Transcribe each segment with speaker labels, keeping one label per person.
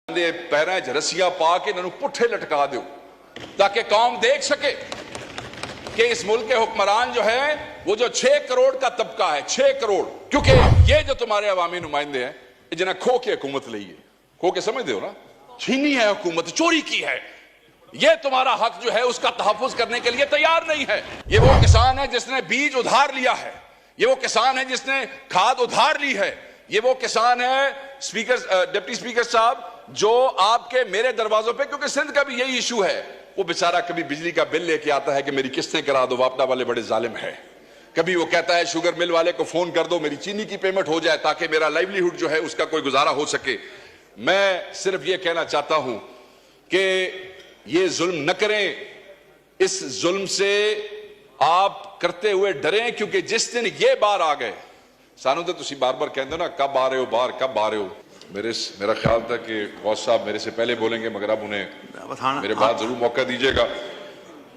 Speaker 1: ਦੇ ਪੈਰਾਂ 'ਚ ਰੱਸੀਆਂ ਪਾ ਕੇ ਇਹਨਾਂ ਨੂੰ ਪੁੱਠੇ ਲਟਕਾ ਦਿਓ ताकि कौम देख सके कि इस मुल्क के हुक्मरान जो है वो जो 6 करोड़ का तबका है, 6 करोड़, क्योंकि ये जो तुम्हारे अवामी नुमाइंदे हैं जिन्हें खो के हुकूमत ली है, खो के समझते हो ना, छीनी है हुकूमत, चोरी की है, ये तुम्हारा हक जो है उसका तहफ़्फ़ुज़ करने के लिए तैयार नहीं है। ये वो किसान है जिसने बीज उधार लिया है, ये वो किसान है जिसने खाद उधार ली है, ये वो किसान है डिप्टी स्पीकर साहब जो आपके मेरे दरवाजों पे, क्योंकि सिंध का भी यही इशू है, वो बेचारा कभी बिजली का बिल लेके आता है कि मेरी किस्तें करा दो, वापडा वाले बड़े जालिम है, कभी वो कहता है शुगर मिल वाले को फोन कर दो मेरी चीनी की पेमेंट हो जाए ताकि मेरा लाइवलीहुड जो है उसका कोई गुजारा हो सके। मैं सिर्फ ये कहना चाहता हूं कि ये जुल्म न करें, इस जुल्म से आप करते हुए डरें, क्योंकि जिस दिन ये बार आ गए, सानू तो तुसी बार बार कहते हो ना कब आ रहे हो बाहर, कब आ रहे हो, मेरा ख्याल था कि गौस साहब मेरे से पहले बोलेंगे, मगर अब उन्हें मेरे बाद जरूर मौका दीजिएगा।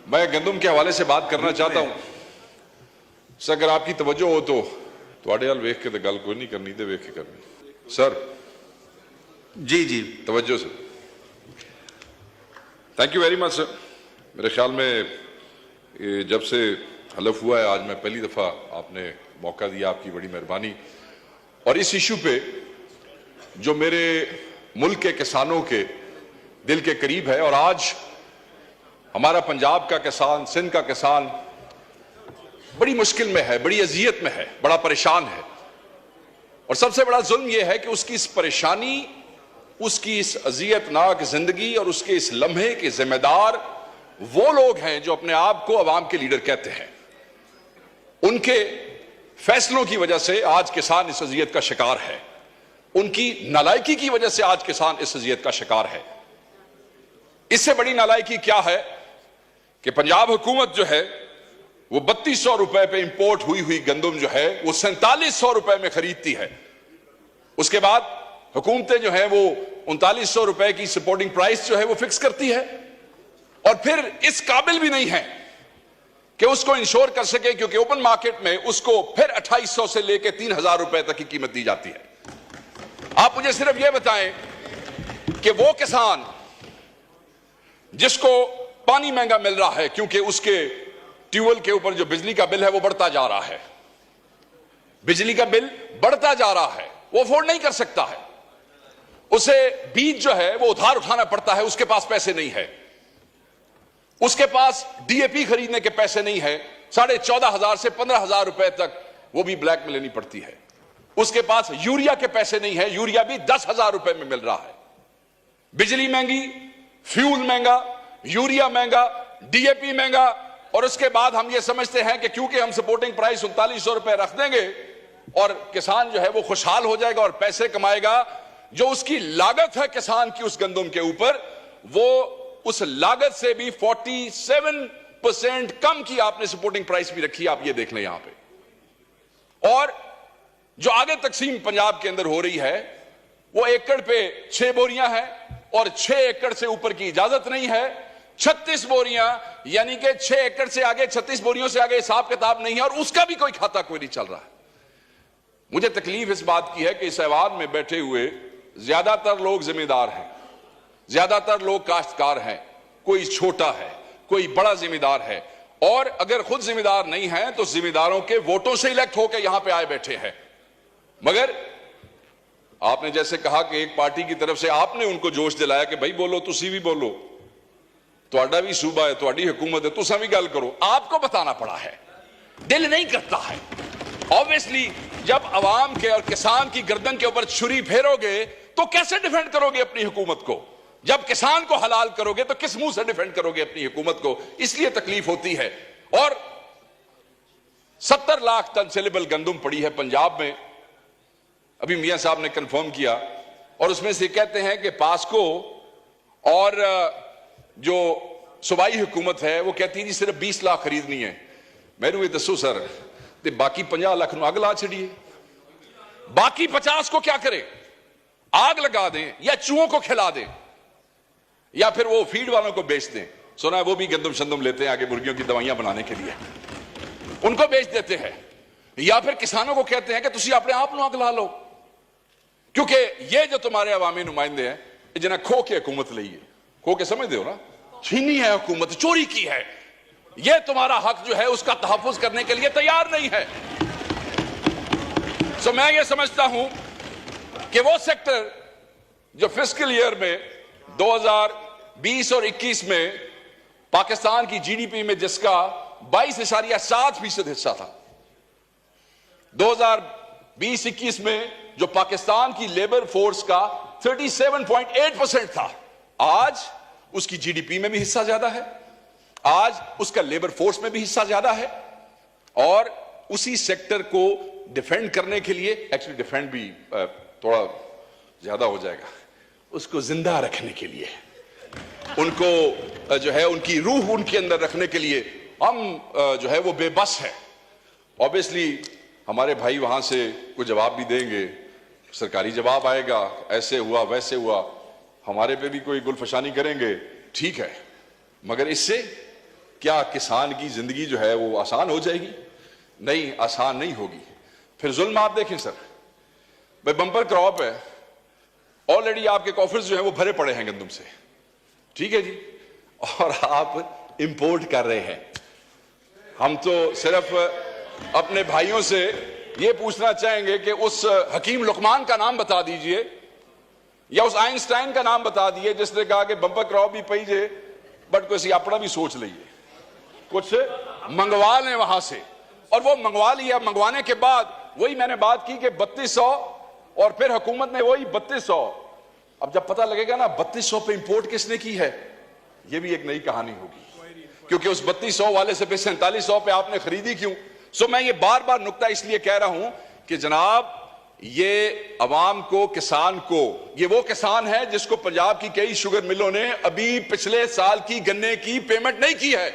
Speaker 1: मैं गंदम के हवाले से बात करना चाहता हूं, सर अगर आपकी तवज्जो हो तो तुहाडे हाल वेख के तो गल कोई नहीं करनी, तो वेख के करनी। सर
Speaker 2: जी जी
Speaker 1: तवज्जो से, thank you very much sir. मेरे ख्याल में जब से हलफ हुआ है आज मैं पहली दफा आपने मौका दिया, आपकी बड़ी मेहरबानी। और इस इशू पे जो मेरे मुल्क के किसानों के दिल के करीब है, और आज हमारा पंजाब का किसान, सिंध का किसान बड़ी मुश्किल में है, बड़ी अजियत में है, बड़ा परेशान है, और सबसे बड़ा जुल्म यह है कि उसकी इस परेशानी, उसकी इस अजियतनाक जिंदगी और उसके इस लम्हे के जिम्मेदार वो लोग हैं जो अपने आप को अवाम के लीडर कहते हैं। उनके फैसलों की वजह से आज किसान इस अजियत का शिकार है, उनकी नालायकी की वजह से आज किसान इस अजियत का शिकार है। इससे बड़ी नालायकी क्या है कि पंजाब हुकूमत जो है वो 3200 रुपए पे इंपोर्ट हुई गंदम जो है वो 4700 रुपए में खरीदती है। उसके बाद हुकूमतें जो है वो 3900 रुपए की सपोर्टिंग प्राइस जो है वो फिक्स करती है, और फिर इस काबिल भी नहीं है कि उसको इंश्योर कर सके, क्योंकि ओपन मार्केट में उसको फिर 2800 से लेकर 3000 रुपए तक की कीमत दी जाती है। आप मुझे सिर्फ यह बताएं कि वो किसान जिसको पानी महंगा मिल रहा है क्योंकि उसके ट्यूबवेल के ऊपर जो बिजली का बिल है वो बढ़ता जा रहा है, बिजली का बिल बढ़ता जा रहा है, वो अफोर्ड नहीं कर सकता है, उसे बीज जो है वो उधार उठाना पड़ता है, उसके पास पैसे नहीं है, उसके पास डीएपी खरीदने के पैसे नहीं है, 14,500 से 15,000 रुपए तक वो भी ब्लैक में लेनी पड़ती है, उसके पास यूरिया के पैसे नहीं है, यूरिया भी 10,000 रुपए में मिल रहा है। बिजली महंगी, फ्यूल महंगा, यूरिया महंगा, डीएपी महंगा, और उसके बाद हम ये समझते हैं कि क्योंकि हम सपोर्टिंग प्राइस 3900 रुपए रख देंगे और किसान जो है वो खुशहाल हो जाएगा और पैसे कमाएगा। जो उसकी लागत है किसान की उस गंदम के ऊपर, वो उस लागत से भी 47% कम की आपने सपोर्टिंग प्राइस भी रखी, आप ये देख लें यहां पे। और जो आगे तकसीम पंजाब के अंदर हो रही है वो एकड़ पे 6 बोरियां हैं, और 6 एकड़ से ऊपर की इजाजत नहीं है। 36 बोरियां, यानी कि 6 एकड़ से आगे 36 बोरियों से आगे हिसाब किताब नहीं है, और उसका भी कोई खाता कोई नहीं चल रहा है। मुझे तकलीफ इस बात की है कि इस ऐवान में बैठे हुए ज्यादातर लोग जिम्मेदार हैं, ज्यादातर लोग काश्तकार हैं, कोई छोटा है, कोई बड़ा जिम्मेदार है, और अगर खुद जिम्मेदार नहीं है तो जिम्मेदारों के वोटों से इलेक्ट होकर यहां पे आए बैठे हैं। मगर आपने जैसे कहा कि एक पार्टी की तरफ से आपने उनको जोश दिलाया कि भाई बोलो, तुसी भी बोलो, तुहाडा भी सूबा है, तुहाडी हुकूमत है, तुसा भी गल करो, आपको बताना पड़ा है, दिल नहीं करता है। ऑब्वियसली जब अवाम के और किसान की गर्दन के ऊपर छुरी फेरोगे तो कैसे डिफेंड करोगे अपनी हुकूमत को? जब किसान को हलाल करोगे तो किस मुंह से डिफेंड करोगे अपनी हुकूमत को? इसलिए तकलीफ होती है। और 70 लाख टन सेलेबल गंदम पड़ी है पंजाब में, अभी मियां साहब ने कंफर्म किया, और उसमें से कहते हैं कि पास्को और जो सूबाई हुकूमत है वो कहती है जी सिर्फ 20 लाख खरीदनी है। मैनू ये दसो सर, ते बाकी 50 लाख अग ला छड़िए, बाकी 50 को क्या करें? आग लगा दें या चूहों को खिला दें या फिर वो फीड वालों को बेच दें। सुना है वो भी गंदम शंदम लेते हैं आगे मुर्गियों की दवाइयां बनाने के लिए, उनको बेच देते हैं, या फिर किसानों को कहते हैं कि तुसी अपने आप नु आग ला लो। क्योंकि ये जो तुम्हारे अवामी नुमाइंदे हैं जना खो के हुकूमत ली है, खो के समझते हो ना, छीनी है हुकूमत, चोरी की है, यह तुम्हारा हक जो है उसका तहफ्फुज करने के लिए तैयार नहीं है। सो मैं ये समझता हूं कि वो सेक्टर जो फिस्कल ईयर में 2020 और 21 में पाकिस्तान की जीडीपी में जिसका 22.7% हिस्सा था, 2020-21 में जो पाकिस्तान की लेबर फोर्स का 37.8% था, आज उसकी जीडीपी में भी हिस्सा ज्यादा है, आज उसका लेबर फोर्स में भी हिस्सा ज्यादा है। और उसी सेक्टर को डिफेंड करने के लिए, एक्चुअली डिफेंड भी थोड़ा ज्यादा हो जाएगा, उसको जिंदा रखने के लिए, उनको जो है उनकी रूह उनके अंदर रखने के लिए हम जो है वो बेबस है। ऑब्वियसली हमारे भाई वहां से कोई जवाब भी देंगे, सरकारी जवाब आएगा, ऐसे हुआ वैसे हुआ, हमारे पे भी कोई गुलफशानी करेंगे, ठीक है, मगर इससे क्या किसान की जिंदगी जो है वो आसान हो जाएगी? नहीं, आसान नहीं होगी। फिर जुल्म आप देखें सर, भाई बम्पर क्रॉप है, ऑलरेडी आपके कॉफर्स जो है वो भरे पड़े हैं गंदम से, ठीक है जी, और आप इंपोर्ट कर रहे हैं। हम तो सिर्फ अपने भाइयों से ये पूछना चाहेंगे कि उस हकीम लुकमान का नाम बता दीजिए या उस आइंस्टाइन का नाम बता दीजिए जिसने कहा कि बम्पर क्रॉप भी पई जे बट कोई अपना भी सोच लीजिए, कुछ मंगवा लें वहां से, और वो मंगवा लिया। मंगवाने के बाद वही मैंने बात की कि 3200 और फिर हुकूमत ने वही 3200, अब जब पता लगेगा ना 3200 पे इंपोर्ट किसने की है, ये भी एक नई कहानी होगी, क्योंकि उस 3200 वाले से फिर 4700 पे आपने खरीदी क्यों? सो मैं ये बार बार नुक्ता इसलिए कह रहा हूं कि जनाब ये अवाम को, किसान को, ये वो किसान है जिसको पंजाब की कई शुगर मिलों ने अभी पिछले साल की गन्ने की पेमेंट नहीं की है।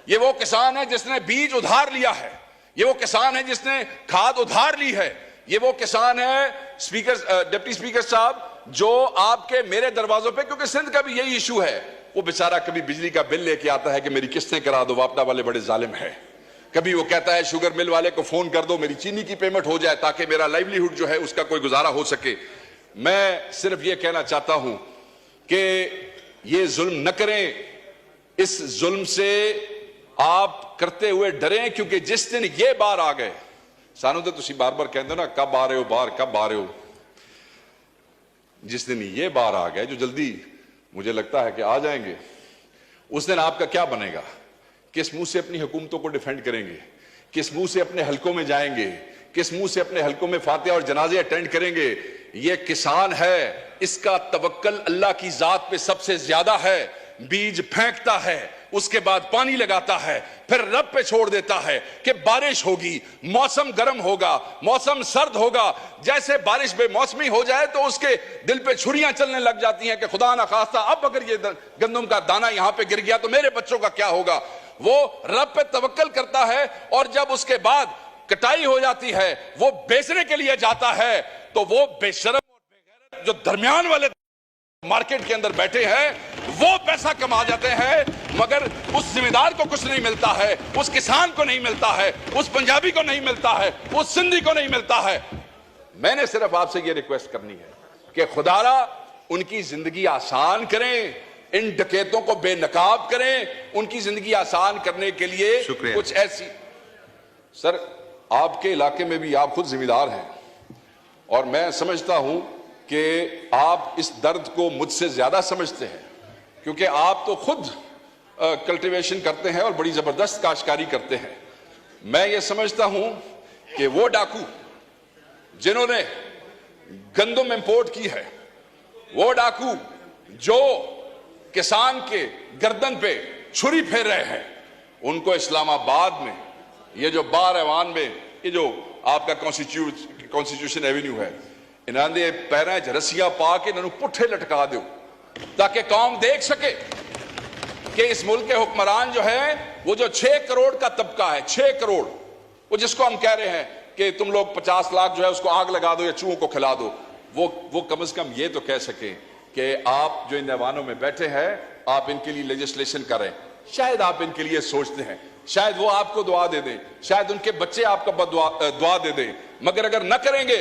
Speaker 1: ये वो किसान है जिसने बीज उधार लिया है, ये वो किसान है जिसने खाद उधार ली है, ये वो किसान है स्पीकर, डिप्टी स्पीकर साहब, जो आपके मेरे दरवाजों पे, क्योंकि सिंध का भी यही इशू है, वो बेचारा कभी बिजली का बिल लेके आता है कि मेरी किस्तें करा दो, वापडा वाले बड़े जालिम है, कभी वो कहता है शुगर मिल वाले को फोन कर दो मेरी चीनी की पेमेंट हो जाए ताकि मेरा लाइवलीहुड जो है उसका कोई गुजारा हो सके। मैं सिर्फ ये कहना चाहता हूं कि ये जुल्म न करें, इस जुल्म से आप करते हुए डरें, क्योंकि जिस दिन ये बार आ गए, सानू तो तुसी बार बार कहते हो ना कब आ रहे हो बाहर, कब आ रहे हो, जिस दिन ये बार आ गए, जो जल्दी मुझे लगता है कि आ जाएंगे, उस दिन आपका क्या बनेगा? किस मुंह से अपनी हुकूमतों को डिफेंड करेंगे? किस मुंह से अपने हलकों में जाएंगे? किस मुंह से अपने हलकों में फातिहा और जनाजे अटेंड करेंगे? ये किसान है, इसका तवक्कल अल्लाह की जात पे सबसे ज्यादा है। बीज फेंकता है, उसके बाद पानी लगाता है, फिर रब पे छोड़ देता है कि बारिश होगी, मौसम गर्म होगा, मौसम सर्द होगा। जैसे बारिश बेमौसमी हो जाए तो उसके दिल पे छुरियां चलने लग जाती हैं कि खुदा ना खास्ता अब अगर ये गंदम का दाना यहां पे गिर गया तो मेरे बच्चों का क्या होगा। वो रब पे तवक्कल करता है, और जब उसके बाद कटाई हो जाती है, वो बेचने के लिए जाता है, तो वो बेशरम और बेगैरत जो दरमियान वाले मार्केट के अंदर बैठे हैं वो पैसा कमा जाते हैं, मगर उस जिम्मेदार को कुछ नहीं मिलता है, उस किसान को नहीं मिलता है, उस पंजाबी को नहीं मिलता है, उस सिंधी को नहीं मिलता है। मैंने सिर्फ आपसे ये रिक्वेस्ट करनी है कि खुदारा उनकी जिंदगी आसान करें, इन डकैतों को बेनकाब करें, उनकी जिंदगी आसान करने के लिए कुछ ऐसी। सर आपके इलाके में भी आप खुद जिम्मेदार हैं, और मैं समझता हूं कि आप इस दर्द को मुझसे ज्यादा समझते हैं, क्योंकि आप तो खुद कल्टीवेशन करते हैं और बड़ी जबरदस्त काश्तकारी करते हैं। मैं ये समझता हूं कि वो डाकू जिन्होंने गंदम इंपोर्ट की है, वो डाकू जो किसान के गर्दन पे छुरी फेर रहे हैं, उनको इस्लामाबाद में ये जो बार ऐवान में ये जो आपका कॉन्स्टिट्यूशन एवेन्यू है, इन्होंने पैरों च रस्सियां पा के इन्होंने पुट्ठे लटका दो ताकि कौम देख सके कि इस मुल्क के हुक्मरान जो है वो जो 6 करोड़ का तबका है, 6 करोड़, वो जिसको हम कह रहे हैं कि तुम लोग 50 लाख जो है उसको आग लगा दो या चूहों को खिला दो, वो कम से कम ये तो कह सके कि आप जो इन ऐवानों में बैठे हैं आप इनके लिए लेजिस्लेशन करें। शायद आप इनके लिए सोचते हैं, शायद वो आपको दुआ दे दें, शायद उनके बच्चे आपको दुआ दे दें, मगर अगर न करेंगे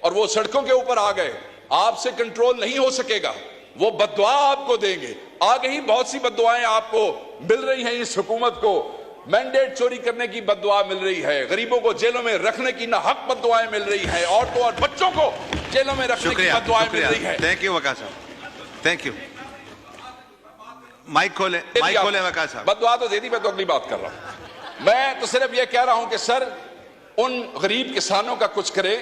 Speaker 1: और वो सड़कों के ऊपर आ गए आपसे कंट्रोल नहीं हो सकेगा, वो बद्दुआ आपको देंगे। आगे ही बहुत सी बद्दुआएं आपको मिल रही हैं। इस हुकूमत को मैंडेट चोरी करने की बद्दुआ मिल रही है, गरीबों को जेलों में रखने की नाहक बद्दुआएं मिल रही हैं, औरतों और बच्चों को जेलों में रखने की बद्दुआएं मिल रही है।
Speaker 2: थैंक यू वकार साहब, थैंक यू। माइक खोले वकार साहब।
Speaker 1: बद्दुआ तो दे दी, मैं तो अगली बात कर रहा हूं। मैं तो सिर्फ यह कह रहा हूं कि सर उन गरीब किसानों का कुछ करे,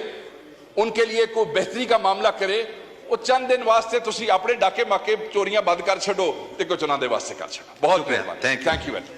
Speaker 1: उनके लिए कोई बेहतरी का मामला करे। वो चंद दिन वास्ते तुसी अपने डाके माके चोरियां बंद कर छो ते कुछ उन्होंने वास्ते कर छो। बहुत मेहरबानी, थैंक यू वेरी मच।